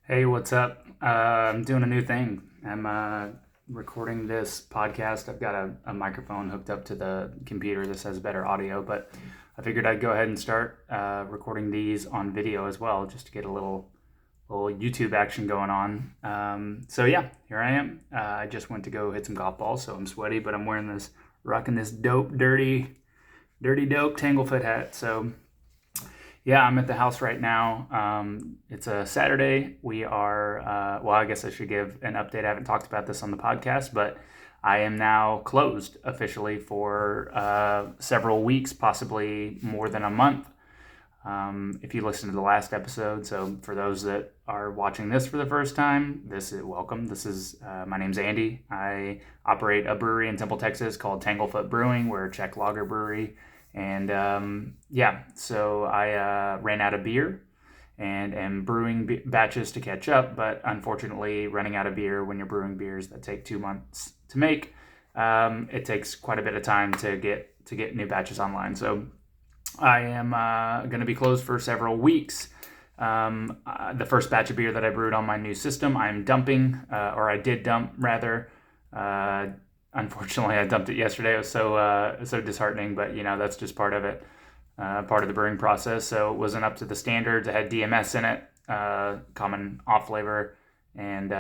Hey, what's up? I'm doing a new thing. I'm recording this podcast. I've got a microphone hooked up to the computer. This has better audio, but I figured I'd go ahead and start recording these on video as well, just to get a little YouTube action going on. So yeah, here I am. I just went to go hit some golf balls, so I'm sweaty, but I'm rocking this dirty dope Tanglefoot hat. So yeah, I'm at the house right now. It's a Saturday. We are, I guess I should give an update. I haven't talked about this on the podcast, but I am now closed officially for several weeks, possibly more than a month. If you listen to the last episode, so for those that are watching this for the first time, welcome. My name's Andy. I operate a brewery in Temple, Texas called Tanglefoot Brewing. We're a Czech lager brewery. And so I ran out of beer and am brewing batches to catch up, but unfortunately running out of beer when you're brewing beers that take 2 months to make, it takes quite a bit of time to get new batches online. So I am going to be closed for several weeks. The first batch of beer that I brewed on my new system, I'm dumping, or I did dump rather. Unfortunately, I dumped it yesterday. It was so disheartening, but that's just part of it, part of the brewing process. So it wasn't up to the standards. It had DMS in it, common off flavor, and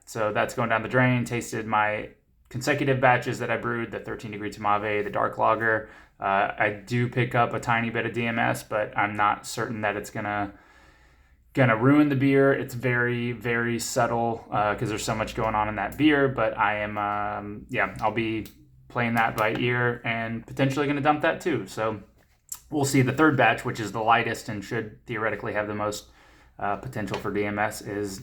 so that's going down the drain. Tasted my consecutive batches that I brewed, the 13 degree Tamave, the dark lager. I do pick up a tiny bit of DMS, but I'm not certain that it's gonna ruin the beer. It's very, very subtle because there's so much going on in that beer, but I am I'll be playing that by ear and potentially going to dump that too. So we'll see. The third batch, which is the lightest and should theoretically have the most potential for DMS, is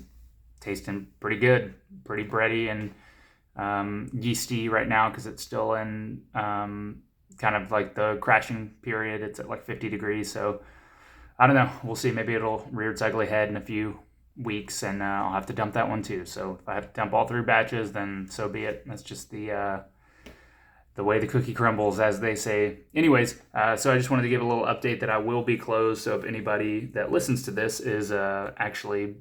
tasting pretty good, pretty bready and yeasty right now because it's still in kind of like the crashing period. It's at like 50 degrees, so I don't know. We'll see. Maybe it'll rear its ugly head in a few weeks, and I'll have to dump that one too. So if I have to dump all three batches, then so be it. That's just the way the cookie crumbles, as they say. Anyways, so I just wanted to give a little update that I will be closed. So if anybody that listens to this is actually,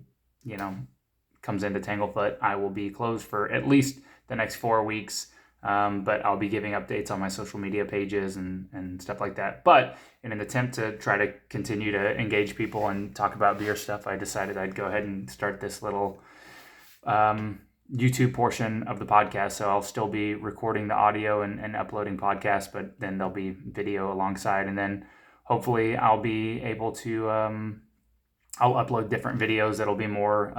comes into Tanglefoot, I will be closed for at least the next 4 weeks. But I'll be giving updates on my social media pages and stuff like that. But in an attempt to try to continue to engage people and talk about beer stuff, I decided I'd go ahead and start this little YouTube portion of the podcast. So I'll still be recording the audio and uploading podcasts, but then there'll be video alongside. And then hopefully I'll be able to, I'll upload different videos that'll be more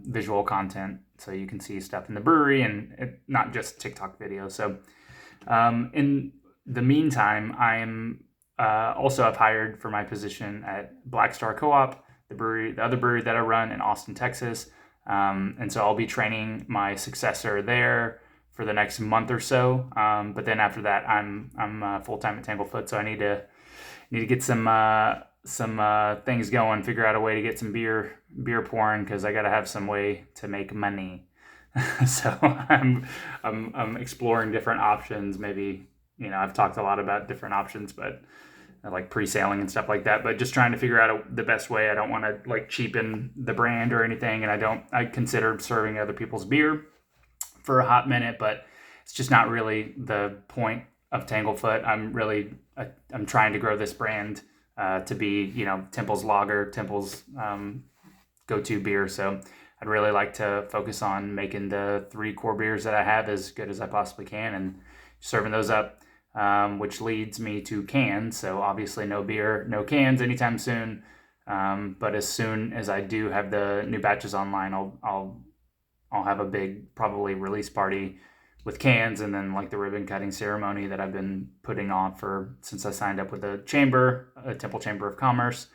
visual content. So you can see stuff in the brewery and not just TikTok videos. So in the meantime, I'm also I've hired for my position at Black Star Co-op, the other brewery that I run in Austin, Texas. And so I'll be training my successor there for the next month or so. But then after that, I'm full-time at Tanglefoot. So I need to get some things going, figure out a way to get some beer pouring because I got to have some way to make money. So I'm exploring different options. Maybe, I've talked a lot about different options, but like pre-sailing and stuff like that, but just trying to figure out the best way. I don't want to like cheapen the brand or anything. And I consider serving other people's beer for a hot minute, but it's just not really the point of Tanglefoot. I'm trying to grow this brand to be, Temple's lager, Temple's go-to beer. So I'd really like to focus on making the 3 core beers that I have as good as I possibly can and serving those up, which leads me to cans. So obviously no beer, no cans anytime soon. But as soon as I do have the new batches online, I'll have a big probably release party with cans and then like the ribbon cutting ceremony that I've been putting on since I signed up with the Temple Chamber of Commerce.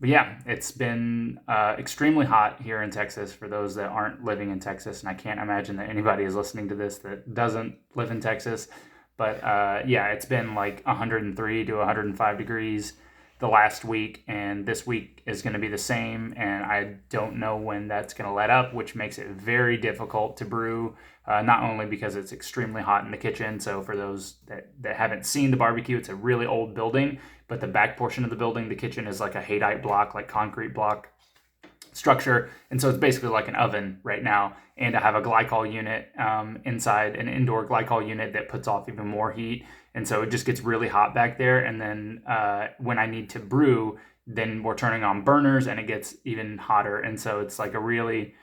But yeah, it's been extremely hot here in Texas for those that aren't living in Texas. And I can't imagine that anybody is listening to this that doesn't live in Texas. But it's been like 103 to 105 degrees the last week, and this week is going to be the same, and I don't know when that's going to let up, which makes it very difficult to brew, not only because it's extremely hot in the kitchen. So for those that haven't seen the barbecue, it's a really old building, but the back portion of the building, the kitchen, is like a haydite block, like concrete block. structure. And so it's basically like an oven right now. And I have a glycol unit inside, an indoor glycol unit that puts off even more heat. And so it just gets really hot back there. And then when I need to brew, then we're turning on burners and it gets even hotter. And so it's like a really,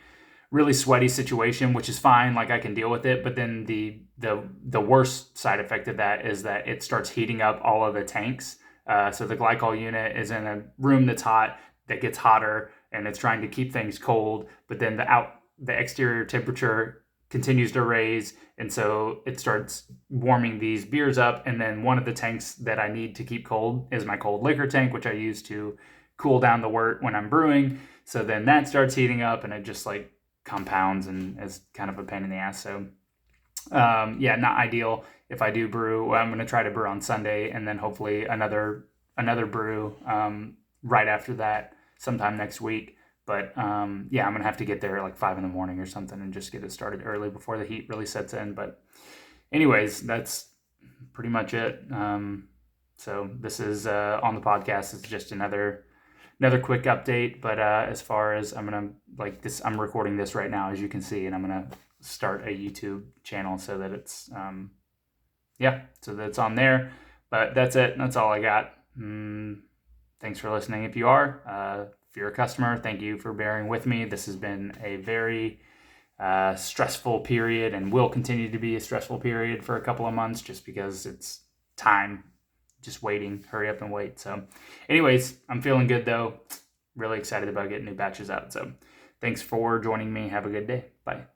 really sweaty situation, which is fine. Like I can deal with it. But then the worst side effect of that is that it starts heating up all of the tanks. So the glycol unit is in a room that's hot, that gets hotter, and it's trying to keep things cold. But then the exterior temperature continues to raise, and so it starts warming these beers up. And then one of the tanks that I need to keep cold is my cold liquor tank, which I use to cool down the wort when I'm brewing. So then that starts heating up, and it just like compounds and is kind of a pain in the ass. So yeah, not ideal. If I do brew, I'm going to try to brew on Sunday, and then hopefully another brew right after that sometime next week. But yeah, I'm going to have to get there at like 5 a.m. or something and just get it started early before the heat really sets in. But anyways, that's pretty much it. So this is on the podcast. It's just another quick update. But as far as I'm recording this right now, as you can see, and I'm going to start a YouTube channel so that it's so that it's on there. But that's it. That's all I got. Thanks for listening. If you're a customer, thank you for bearing with me. This has been a very stressful period and will continue to be a stressful period for a couple of months, just because it's time just waiting. Hurry up and wait. So anyways, I'm feeling good though. Really excited about getting new batches out. So thanks for joining me. Have a good day. Bye.